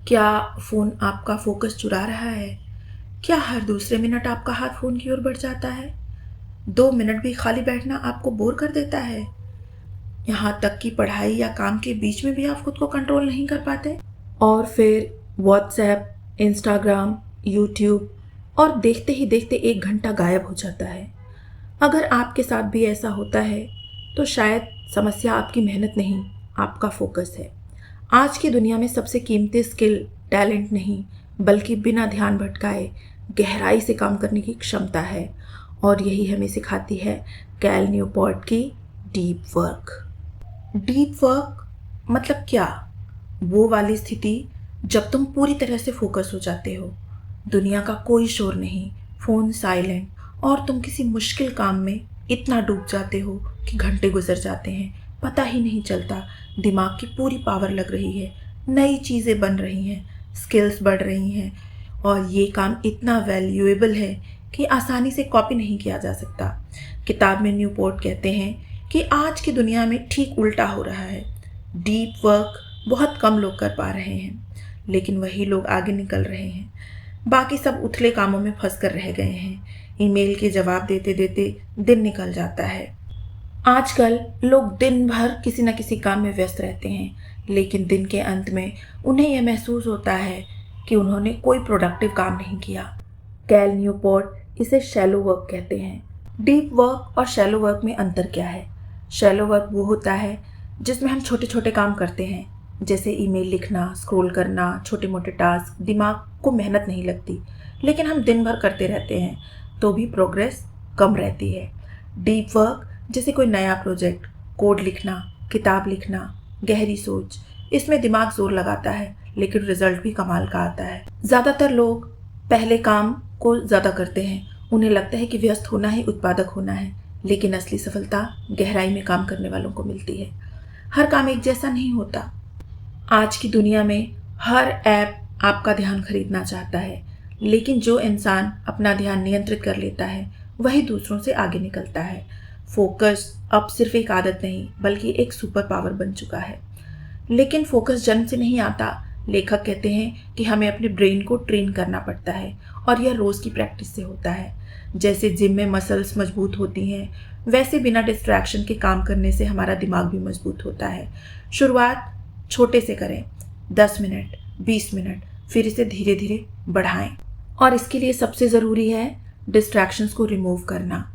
क्या फ़ोन आपका फ़ोकस चुरा रहा है? क्या हर दूसरे मिनट आपका हाथ फ़ोन की ओर बढ़ जाता है? 2 मिनट भी खाली बैठना आपको बोर कर देता है? यहाँ तक कि पढ़ाई या काम के बीच में भी आप खुद को कंट्रोल नहीं कर पाते? और फिर व्हाट्सएप, इंस्टाग्राम, यूट्यूब और देखते ही देखते 1 घंटा गायब हो जाता है। अगर आपके साथ भी ऐसा होता है, तो शायद समस्या आपकी मेहनत नहीं, आपका फ़ोकस है। आज की दुनिया में सबसे कीमती स्किल टैलेंट नहीं, बल्कि बिना ध्यान भटकाए गहराई से काम करने की क्षमता है। और यही हमें सिखाती है कैल न्यूपोर्ट की डीप वर्क। डीप वर्क मतलब क्या? वो वाली स्थिति जब तुम पूरी तरह से फोकस हो जाते हो, दुनिया का कोई शोर नहीं, फ़ोन साइलेंट, और तुम किसी मुश्किल काम में इतना डूब जाते हो कि घंटे गुजर जाते हैं, पता ही नहीं चलता। दिमाग की पूरी पावर लग रही है, नई चीज़ें बन रही हैं, स्किल्स बढ़ रही हैं, और ये काम इतना वैल्यूएबल है कि आसानी से कॉपी नहीं किया जा सकता। किताब में न्यूपोर्ट कहते हैं कि आज की दुनिया में ठीक उल्टा हो रहा है। डीप वर्क बहुत कम लोग कर पा रहे हैं, लेकिन वही लोग आगे निकल रहे हैं। बाकी सब उथले कामों में फंस कर रह गए हैं। ईमेल के जवाब देते देते दिन निकल जाता है। आजकल लोग दिन भर किसी न किसी काम में व्यस्त रहते हैं, लेकिन दिन के अंत में उन्हें यह महसूस होता है कि उन्होंने कोई प्रोडक्टिव काम नहीं किया। कैल न्यूपोर्ट इसे शैलो वर्क कहते हैं। डीप वर्क और शैलो वर्क में अंतर क्या है? शैलो वर्क वो होता है जिसमें हम छोटे छोटे काम करते हैं, जैसे ईमेल लिखना, स्क्रॉल करना, छोटे मोटे टास्क। दिमाग को मेहनत नहीं लगती, लेकिन हम दिन भर करते रहते हैं तो भी प्रोग्रेस कम रहती है। डीप वर्क जैसे कोई नया प्रोजेक्ट, कोड लिखना, किताब लिखना, गहरी सोच, इसमें दिमाग जोर लगाता है, लेकिन रिजल्ट भी कमाल का आता है। ज़्यादातर लोग पहले काम को ज़्यादा करते हैं, उन्हें लगता है कि व्यस्त होना ही उत्पादक होना है, लेकिन असली सफलता गहराई में काम करने वालों को मिलती है। हर काम एक जैसा नहीं होता। आज की दुनिया में हर ऐप आपका ध्यान खरीदना चाहता है, लेकिन जो इंसान अपना ध्यान नियंत्रित कर लेता है, वही दूसरों से आगे निकलता है। फोकस अब सिर्फ एक आदत नहीं, बल्कि एक सुपर पावर बन चुका है। लेकिन फोकस जन्म से नहीं आता। लेखक कहते हैं कि हमें अपने ब्रेन को ट्रेन करना पड़ता है, और यह रोज़ की प्रैक्टिस से होता है। जैसे जिम में मसल्स मजबूत होती हैं, वैसे बिना डिस्ट्रैक्शन के काम करने से हमारा दिमाग भी मजबूत होता है। शुरुआत छोटे से करें, 10 मिनट, 20 मिनट, फिर इसे धीरे धीरे बढ़ाएं। और इसके लिए सबसे ज़रूरी है डिस्ट्रैक्शंस को रिमूव करना।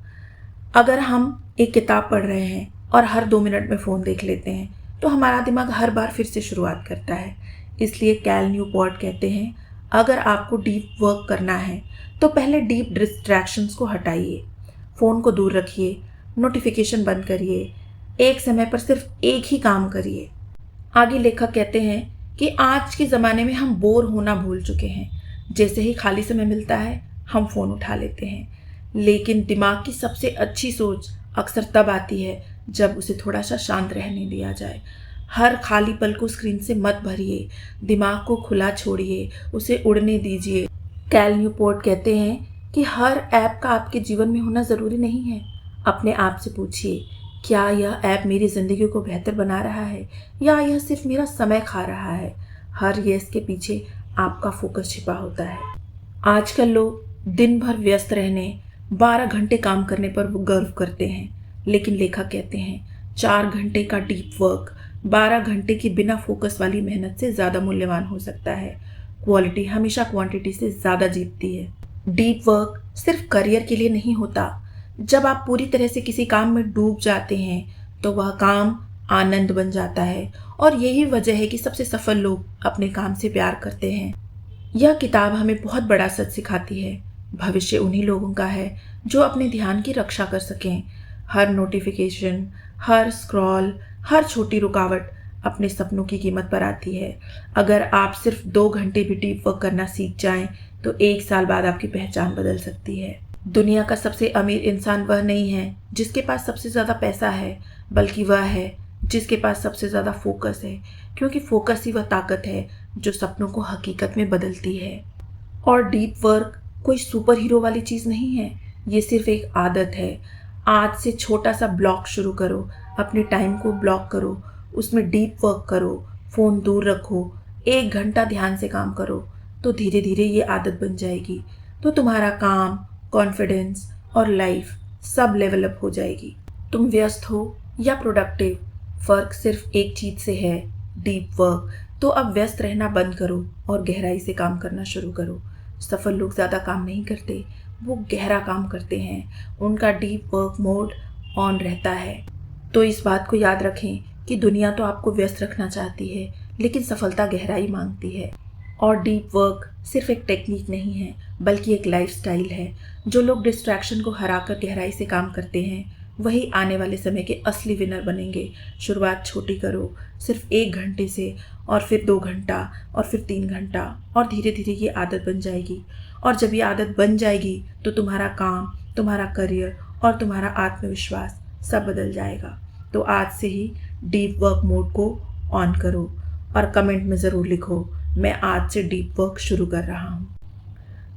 अगर हम एक किताब पढ़ रहे हैं और हर 2 मिनट में फ़ोन देख लेते हैं, तो हमारा दिमाग हर बार फिर से शुरुआत करता है। इसलिए कैल न्यूपोर्ट कहते हैं, अगर आपको डीप वर्क करना है तो पहले डीप डिस्ट्रैक्शंस को हटाइए। फ़ोन को दूर रखिए, नोटिफिकेशन बंद करिए, एक समय पर सिर्फ एक ही काम करिए। आगे लेखक कहते हैं कि आज के ज़माने में हम बोर होना भूल चुके हैं। जैसे ही खाली समय मिलता है, हम फ़ोन उठा लेते हैं। लेकिन दिमाग की सबसे अच्छी सोच अक्सर तब आती है जब उसे थोड़ा सा शांत रहने दिया जाए। हर खाली पल को स्क्रीन से मत भरिए, दिमाग को खुला छोड़िए, उसे उड़ने दीजिए। कैल न्यूपोर्ट कहते हैं कि हर ऐप का आपके जीवन में होना ज़रूरी नहीं है। अपने आप से पूछिए, क्या यह ऐप मेरी ज़िंदगी को बेहतर बना रहा है, या यह सिर्फ मेरा समय खा रहा है? हर यस के पीछे आपका फोकस छिपा होता है। आजकल लोग दिन भर व्यस्त रहने, 12 घंटे काम करने पर वो गर्व करते हैं, लेकिन लेखक कहते हैं 4 घंटे का डीप वर्क 12 घंटे की बिना फोकस वाली मेहनत से ज़्यादा मूल्यवान हो सकता है। क्वालिटी हमेशा क्वांटिटी से ज़्यादा जीतती है। डीप वर्क सिर्फ करियर के लिए नहीं होता। जब आप पूरी तरह से किसी काम में डूब जाते हैं, तो वह काम आनंद बन जाता है, और यही वजह है कि सबसे सफल लोग अपने काम से प्यार करते हैं। यह किताब हमें बहुत बड़ा सच सिखाती है। भविष्य उन्हीं लोगों का है जो अपने ध्यान की रक्षा कर सकें। हर नोटिफिकेशन, हर स्क्रॉल, हर छोटी रुकावट अपने सपनों की कीमत पर आती है। अगर आप सिर्फ 2 घंटे भी डीप वर्क करना सीख जाएं, तो 1 साल बाद आपकी पहचान बदल सकती है। दुनिया का सबसे अमीर इंसान वह नहीं है जिसके पास सबसे ज़्यादा पैसा है, बल्कि वह है जिसके पास सबसे ज़्यादा फोकस है, क्योंकि फोकस ही वह ताकत है जो सपनों को हकीकत में बदलती है। और डीप वर्क कोई सुपर हीरो वाली चीज़ नहीं है, ये सिर्फ एक आदत है। आज से छोटा सा ब्लॉक शुरू करो, अपने टाइम को ब्लॉक करो, उसमें डीप वर्क करो, फ़ोन दूर रखो, 1 घंटा ध्यान से काम करो तो धीरे धीरे ये आदत बन जाएगी। तो तुम्हारा काम, कॉन्फिडेंस और लाइफ सब लेवल अप हो जाएगी। तुम व्यस्त हो या प्रोडक्टिव, फ़र्क सिर्फ एक चीज़ से है, डीप वर्क। तो अब व्यस्त रहना बंद करो और गहराई से काम करना शुरू करो। सफल लोग ज़्यादा काम नहीं करते, वो गहरा काम करते हैं। उनका डीप वर्क मोड ऑन रहता है। तो इस बात को याद रखें कि दुनिया तो आपको व्यस्त रखना चाहती है, लेकिन सफलता गहराई मांगती है। और डीप वर्क सिर्फ एक टेक्निक नहीं है, बल्कि एक लाइफस्टाइल है। जो लोग डिस्ट्रैक्शन को हराकर गहराई से काम करते हैं, वही आने वाले समय के असली विनर बनेंगे। शुरुआत छोटी करो, सिर्फ 1 घंटे से, और फिर 2 घंटा, और फिर 3 घंटा, और धीरे धीरे ये आदत बन जाएगी। और जब ये आदत बन जाएगी तो तुम्हारा काम, तुम्हारा करियर और तुम्हारा आत्मविश्वास सब बदल जाएगा। तो आज से ही डीप वर्क मोड को ऑन करो और कमेंट में ज़रूर लिखो, मैं आज से डीप वर्क शुरू कर रहा हूँ।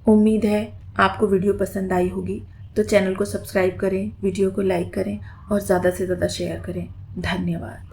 उम्मीद है आपको वीडियो पसंद आई होगी। तो चैनल को सब्सक्राइब करें, वीडियो को लाइक करें और ज़्यादा से ज़्यादा शेयर करें। धन्यवाद।